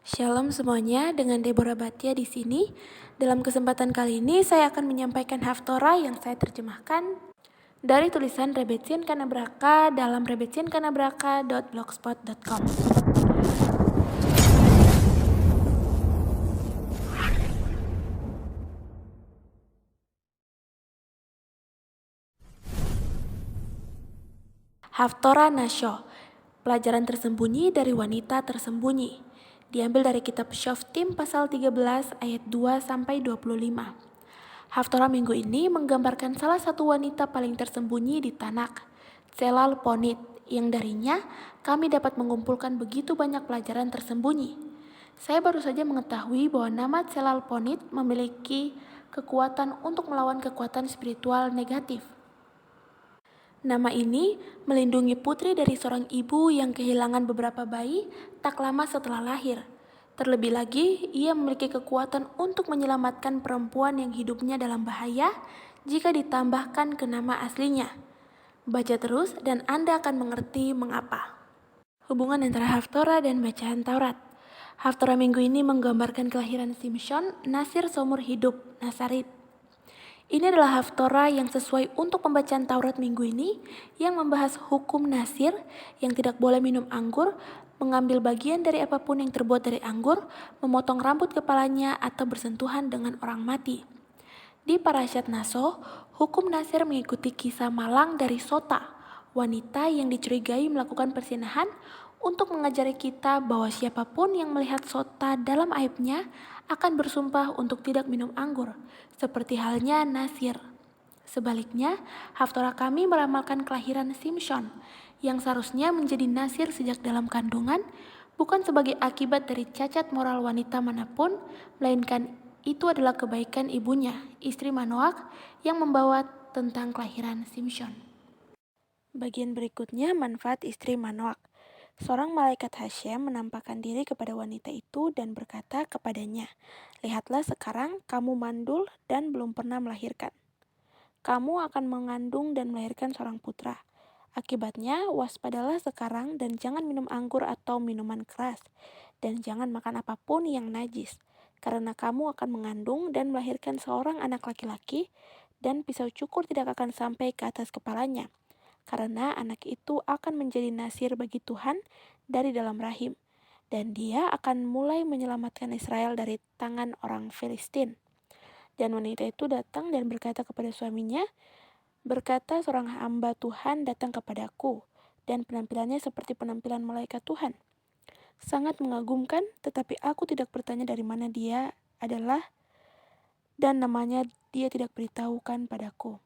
Shalom semuanya, dengan Deborah Batia di sini. Dalam kesempatan kali ini saya akan menyampaikan Haftorah yang saya terjemahkan dari tulisan Rebetsin Kanabraka dalam rebetsinKanabraka.blogspot.com. Haftorah Nasyo, pelajaran tersembunyi dari wanita tersembunyi. Diambil dari kitab Shoftim pasal 13 ayat 2-25. Haftorah minggu ini menggambarkan salah satu wanita paling tersembunyi di Tanak, Tselal Ponit, yang darinya kami dapat mengumpulkan begitu banyak pelajaran tersembunyi. Saya baru saja mengetahui bahwa nama Tselal Ponit memiliki kekuatan untuk melawan kekuatan spiritual negatif. Nama ini melindungi putri dari seorang ibu yang kehilangan beberapa bayi tak lama setelah lahir. Terlebih lagi, ia memiliki kekuatan untuk menyelamatkan perempuan yang hidupnya dalam bahaya jika ditambahkan ke nama aslinya. Baca terus dan Anda akan mengerti mengapa. Hubungan antara Haftorah dan bacaan Taurat. Haftorah minggu ini menggambarkan kelahiran Simson, Nasir seumur hidup, Nasarit. Ini adalah Haftorah yang sesuai untuk pembacaan Taurat minggu ini yang membahas hukum Nasir yang tidak boleh minum anggur, mengambil bagian dari apapun yang terbuat dari anggur, memotong rambut kepalanya atau bersentuhan dengan orang mati. Di Parasyat Naso, hukum Nasir mengikuti kisah malang dari Sota, wanita yang dicurigai melakukan persinahan untuk mengajari kita bahwa siapapun yang melihat Sota dalam aibnya akan bersumpah untuk tidak minum anggur, seperti halnya Nasir. Sebaliknya, Haftorah kami meramalkan kelahiran Simson, yang seharusnya menjadi Nasir sejak dalam kandungan, bukan sebagai akibat dari cacat moral wanita manapun, melainkan itu adalah kebaikan ibunya, istri Manoak, yang membawa tentang kelahiran Simson. Bagian berikutnya manfaat istri Manoak. Seorang malaikat Hashem menampakkan diri kepada wanita itu dan berkata kepadanya, "Lihatlah sekarang kamu mandul dan belum pernah melahirkan. Kamu akan mengandung dan melahirkan seorang putra. Akibatnya, waspadalah sekarang dan jangan minum anggur atau minuman keras, dan jangan makan apapun yang najis, karena kamu akan mengandung dan melahirkan seorang anak laki-laki, dan pisau cukur tidak akan sampai ke atas kepalanya, karena anak itu akan menjadi nasir bagi Tuhan dari dalam rahim, dan dia akan mulai menyelamatkan Israel dari tangan orang Filistin." Dan wanita itu datang dan berkata kepada suaminya, "Berkata seorang hamba Tuhan datang kepadaku, dan penampilannya seperti penampilan malaikat Tuhan. Sangat mengagumkan, tetapi aku tidak bertanya dari mana dia adalah, dan namanya dia tidak beritahukan padaku.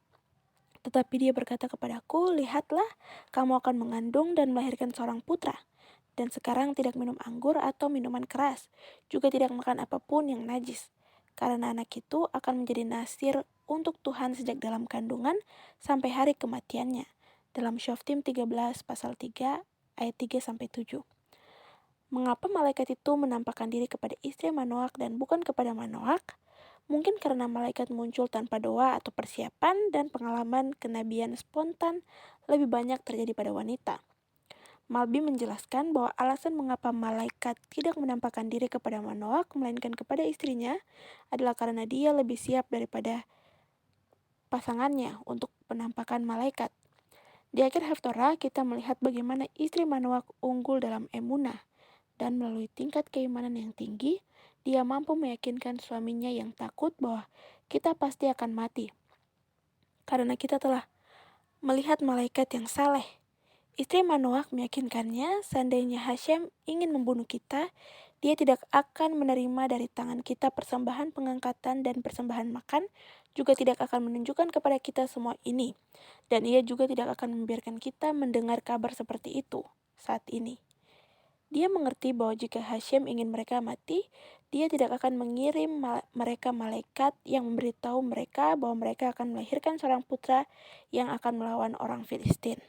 Tetapi dia berkata kepadaku, lihatlah, kamu akan mengandung dan melahirkan seorang putra. Dan sekarang tidak minum anggur atau minuman keras, juga tidak makan apapun yang najis. Karena anak itu akan menjadi nasir untuk Tuhan sejak dalam kandungan sampai hari kematiannya." Dalam Shoftim 13 pasal 3 ayat 3-7. Mengapa malaikat itu menampakkan diri kepada istri Manoak dan bukan kepada Manoak? Mungkin karena malaikat muncul tanpa doa atau persiapan dan pengalaman kenabian spontan lebih banyak terjadi pada wanita. Malbi menjelaskan bahwa alasan mengapa malaikat tidak menampakkan diri kepada Manoak melainkan kepada istrinya adalah karena dia lebih siap daripada pasangannya untuk penampakan malaikat. Di akhir Haftorah kita melihat bagaimana istri Manoak unggul dalam emunah, dan melalui tingkat keimanan yang tinggi, dia mampu meyakinkan suaminya yang takut bahwa kita pasti akan mati, karena kita telah melihat malaikat yang saleh. Istri Manoak meyakinkannya, seandainya Hashem ingin membunuh kita, dia tidak akan menerima dari tangan kita persembahan pengangkatan dan persembahan makan, juga tidak akan menunjukkan kepada kita semua ini, dan ia juga tidak akan membiarkan kita mendengar kabar seperti itu saat ini. Dia mengerti bahwa jika Hashem ingin mereka mati, dia tidak akan mengirim mereka malaikat yang memberitahu mereka bahwa mereka akan melahirkan seorang putra yang akan melawan orang Filistin.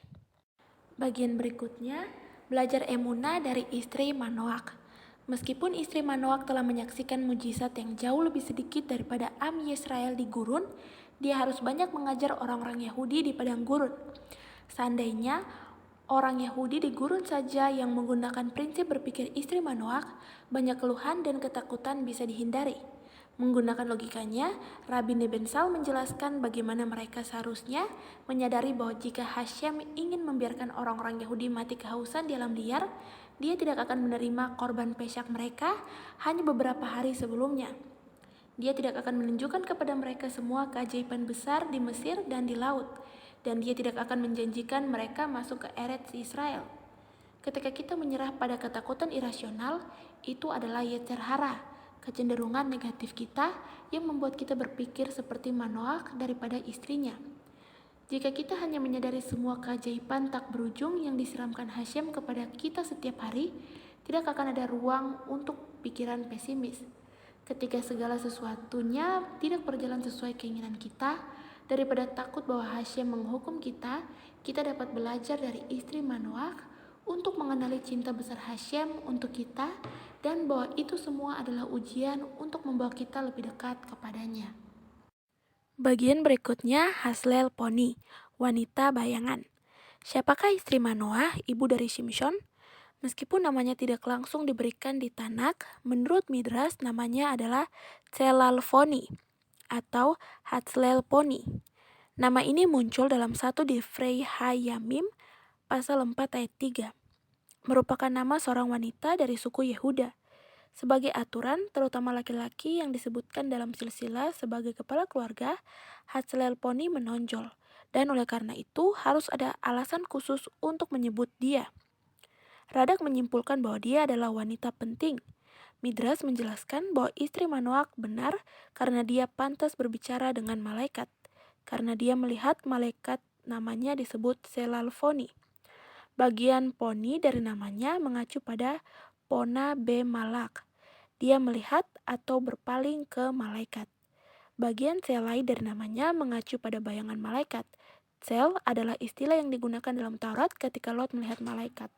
Bagian berikutnya, belajar emunah dari istri Manoak. Meskipun istri Manoak telah menyaksikan mujizat yang jauh lebih sedikit daripada Am Yisrael di gurun, dia harus banyak mengajar orang-orang Yahudi di padang gurun. Seandainya Orang Yahudi di gurun saja yang menggunakan prinsip berpikir istri Manoach, banyak keluhan dan ketakutan bisa dihindari. Menggunakan logikanya, Rabbi Nebensal menjelaskan bagaimana mereka seharusnya menyadari bahwa jika Hashem ingin membiarkan orang-orang Yahudi mati kehausan di alam liar, dia tidak akan menerima korban pesyak mereka hanya beberapa hari sebelumnya. Dia tidak akan menunjukkan kepada mereka semua keajaiban besar di Mesir dan di laut, dan dia tidak akan menjanjikan mereka masuk ke Eretz Israel. Ketika kita menyerah pada ketakutan irasional, itu adalah yetzer hara, kecenderungan negatif kita yang membuat kita berpikir seperti Manoach daripada istrinya. Jika kita hanya menyadari semua keajaiban tak berujung yang disiramkan Hashem kepada kita setiap hari, tidak akan ada ruang untuk pikiran pesimis. Ketika segala sesuatunya tidak berjalan sesuai keinginan kita, daripada takut bahwa Hashem menghukum kita, kita dapat belajar dari istri Manoach untuk mengenali cinta besar Hashem untuk kita dan bahwa itu semua adalah ujian untuk membawa kita lebih dekat kepadanya. Bagian berikutnya Haslel Poni, wanita bayangan. Siapakah istri Manoach, ibu dari Shimshon? Meskipun namanya tidak langsung diberikan di Tanak, menurut Midrash namanya adalah Tselalfoni atau Hatslelponi. Nama ini muncul dalam satu Divrei Hayamim pasal 4 ayat 3. Merupakan nama seorang wanita dari suku Yehuda. Sebagai aturan, terutama laki-laki yang disebutkan dalam silsilah sebagai kepala keluarga, Hatslelponi menonjol. Dan oleh karena itu harus ada alasan khusus untuk menyebut dia. Radak menyimpulkan bahwa dia adalah wanita penting. Midrash menjelaskan bahwa istri Manoach benar karena dia pantas berbicara dengan malaikat, karena dia melihat malaikat namanya disebut Selalfoni. Bagian poni dari namanya mengacu pada Pona be Malak. Dia melihat atau berpaling ke malaikat. Bagian selai dari namanya mengacu pada bayangan malaikat. Sel adalah istilah yang digunakan dalam Taurat ketika Lot melihat malaikat.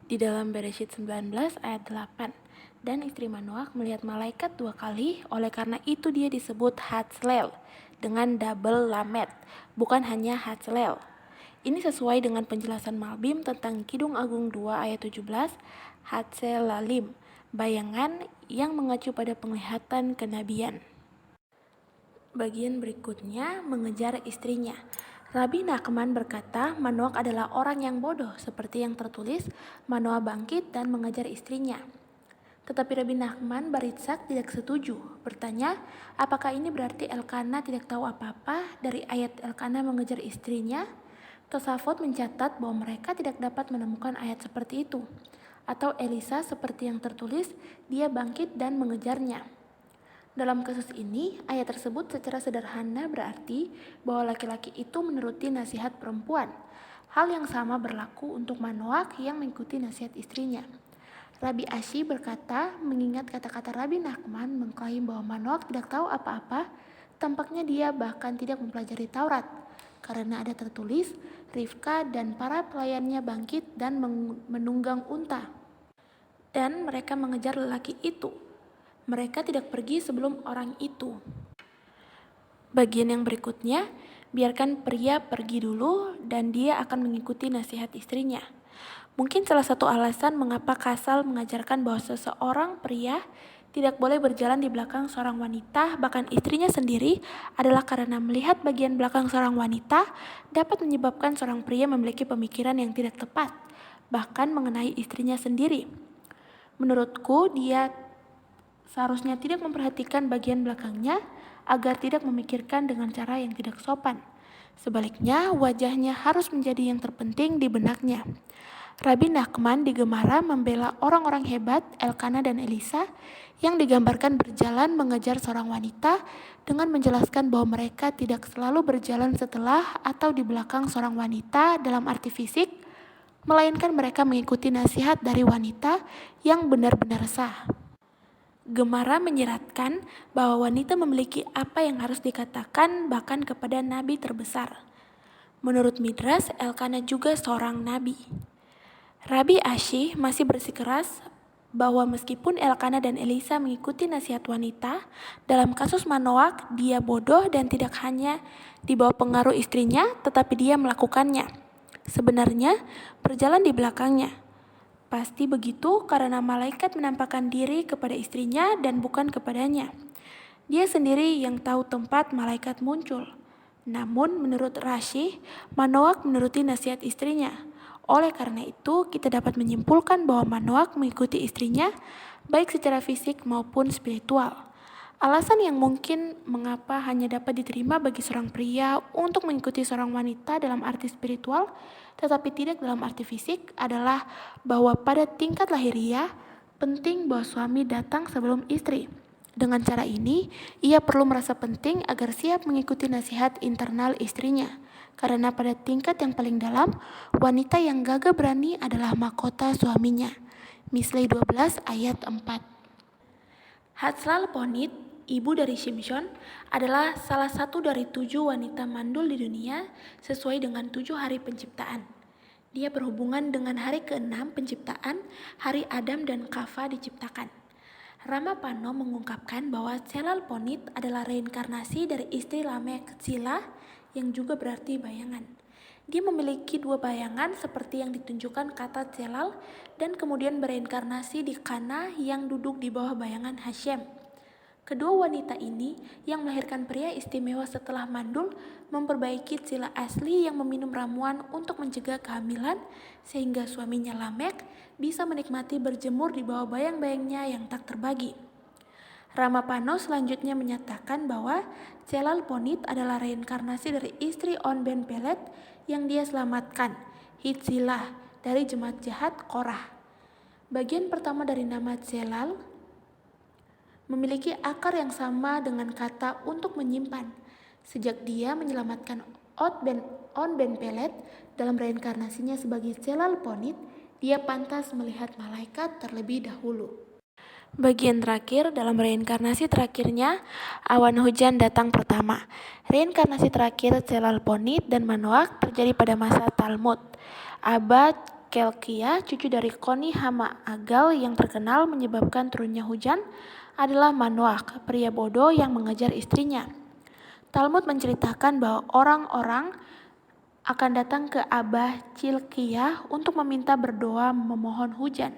Di dalam Bereshit 19 ayat 8, dan istri Manoach melihat malaikat 2 kali, oleh karena itu dia disebut Hatslel dengan double lamet, bukan hanya Hatslel. Ini sesuai dengan penjelasan Malbim tentang Kidung Agung 2 ayat 17, Hatselalim, bayangan yang mengacu pada penglihatan kenabian. Bagian berikutnya mengejar istrinya. Rabbi Nachman berkata, Manoach adalah orang yang bodoh, seperti yang tertulis, Manoach bangkit dan mengejar istrinya. Tetapi Rabbi Nachman Baritzak tidak setuju, bertanya, apakah ini berarti Elkana tidak tahu apa-apa dari ayat Elkana mengejar istrinya? Tosafot mencatat bahwa mereka tidak dapat menemukan ayat seperti itu. Atau Elisa seperti yang tertulis, dia bangkit dan mengejarnya. Dalam kasus ini, ayat tersebut secara sederhana berarti bahwa laki-laki itu menuruti nasihat perempuan. Hal yang sama berlaku untuk Manoach yang mengikuti nasihat istrinya. Rabbi Ashi berkata, mengingat kata-kata Rabbi Nachman mengklaim bahwa Manoach tidak tahu apa-apa, tampaknya dia bahkan tidak mempelajari Taurat. Karena ada tertulis, Rivka dan para pelayannya bangkit dan menunggang unta. Dan mereka mengejar lelaki itu. Mereka tidak pergi sebelum orang itu. Bagian yang berikutnya, biarkan pria pergi dulu dan dia akan mengikuti nasihat istrinya. Mungkin salah satu alasan mengapa Kasal mengajarkan bahwa seseorang pria tidak boleh berjalan di belakang seorang wanita, bahkan istrinya sendiri, adalah karena melihat bagian belakang seorang wanita dapat menyebabkan seorang pria memiliki pemikiran yang tidak tepat, bahkan mengenai istrinya sendiri. Menurutku, dia seharusnya tidak memperhatikan bagian belakangnya agar tidak memikirkan dengan cara yang tidak sopan. Sebaliknya, wajahnya harus menjadi yang terpenting di benaknya. Rabbi Nachman di Gemara membela orang-orang hebat Elkana dan Elisa yang digambarkan berjalan mengejar seorang wanita dengan menjelaskan bahwa mereka tidak selalu berjalan setelah atau di belakang seorang wanita dalam arti fisik, melainkan mereka mengikuti nasihat dari wanita yang benar-benar sah. Gemara menyeratkan bahwa wanita memiliki apa yang harus dikatakan bahkan kepada nabi terbesar. Menurut Midrash, Elkana juga seorang nabi. Rabbi Ashi masih bersikeras bahwa meskipun Elkana dan Elisa mengikuti nasihat wanita, dalam kasus Manoach dia bodoh dan tidak hanya di bawah pengaruh istrinya, tetapi dia melakukannya. sebenarnya berjalan di belakangnya. Pasti begitu karena malaikat menampakkan diri kepada istrinya dan bukan kepadanya. Dia sendiri yang tahu tempat malaikat muncul. Namun menurut Rashi, Manoak menuruti nasihat istrinya. Oleh karena itu, kita dapat menyimpulkan bahwa Manoak mengikuti istrinya, baik secara fisik maupun spiritual. Alasan yang mungkin mengapa hanya dapat diterima bagi seorang pria untuk mengikuti seorang wanita dalam arti spiritual, tetapi tidak dalam arti fisik adalah bahwa pada tingkat lahiriah, penting bahwa suami datang sebelum istri. Dengan cara ini, ia perlu merasa penting agar siap mengikuti nasihat internal istrinya. Karena pada tingkat yang paling dalam, wanita yang gagah berani adalah mahkota suaminya. Misley 12 ayat 4. Hatshepsut, ibu dari Shimshon, adalah salah satu dari 7 wanita mandul di dunia sesuai dengan 7 hari penciptaan. Dia berhubungan dengan hari ke-6 penciptaan, hari Adam dan Kava diciptakan. Ramapano mengungkapkan bahwa Tselal-Ponit adalah reinkarnasi dari istri Lamek Tsila yang juga berarti bayangan. Dia memiliki 2 bayangan seperti yang ditunjukkan kata Tselal dan kemudian bereinkarnasi di Kana yang duduk di bawah bayangan Hashem. Kedua wanita ini yang melahirkan pria istimewa setelah mandul memperbaiki Tsila asli yang meminum ramuan untuk mencegah kehamilan sehingga suaminya Lamek bisa menikmati berjemur di bawah bayang-bayangnya yang tak terbagi. Ramapano selanjutnya menyatakan bahwa Tselal-Ponit adalah reinkarnasi dari istri On Ben Pelet yang dia selamatkan, Hitzilah, dari jemaat jahat Korah. Bagian pertama dari nama Tselal memiliki akar yang sama dengan kata untuk menyimpan. Sejak dia menyelamatkan On Ben Pelet dalam reinkarnasinya sebagai Tselal-Ponit, dia pantas melihat malaikat terlebih dahulu. Bagian terakhir dalam reinkarnasi terakhirnya, awan hujan datang pertama. Reinkarnasi terakhir Tselal-Ponit dan Manoak terjadi pada masa Talmud. Abad Kelkia, cucu dari Koni Hama Agal yang terkenal menyebabkan turunnya hujan, adalah Manoak, pria bodoh yang mengejar istrinya. Talmud menceritakan bahwa orang-orang akan datang ke Abah Chilkiah untuk meminta berdoa memohon hujan.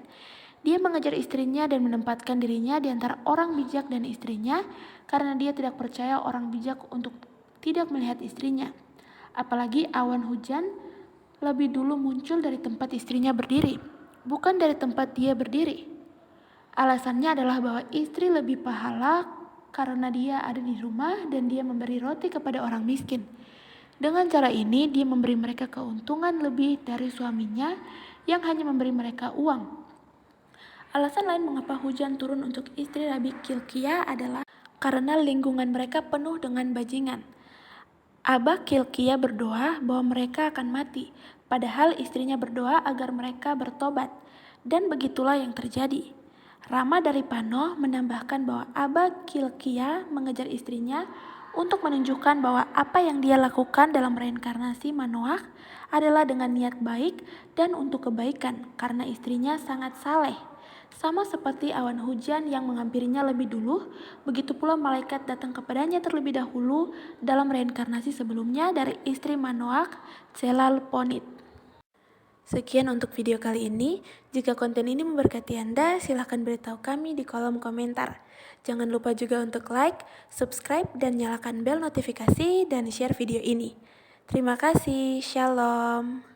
Dia mengejar istrinya dan menempatkan dirinya di antara orang bijak dan istrinya karena dia tidak percaya orang bijak untuk tidak melihat istrinya. Apalagi awan hujan lebih dulu muncul dari tempat istrinya berdiri, bukan dari tempat dia berdiri. Alasannya adalah bahwa istri lebih pahala karena dia ada di rumah dan dia memberi roti kepada orang miskin. Dengan cara ini, dia memberi mereka keuntungan lebih dari suaminya yang hanya memberi mereka uang. Alasan lain mengapa hujan turun untuk istri Rabi Kilkia adalah karena lingkungan mereka penuh dengan bajingan. Abah Kilkia berdoa bahwa mereka akan mati, padahal istrinya berdoa agar mereka bertobat, dan begitulah yang terjadi. Rama dari Pano menambahkan bahwa Abah Kilkia mengejar istrinya untuk menunjukkan bahwa apa yang dia lakukan dalam reinkarnasi Manoak adalah dengan niat baik dan untuk kebaikan karena istrinya sangat saleh. Sama seperti awan hujan yang menghampirinya lebih dulu, begitu pula malaikat datang kepadanya terlebih dahulu dalam reinkarnasi sebelumnya dari istri Manoak, Tselal-Ponit. Sekian untuk video kali ini. Jika konten ini memberkati Anda, silahkan beritahu kami di kolom komentar. Jangan lupa juga untuk like, subscribe, dan nyalakan bel notifikasi dan share video ini. Terima kasih. Shalom.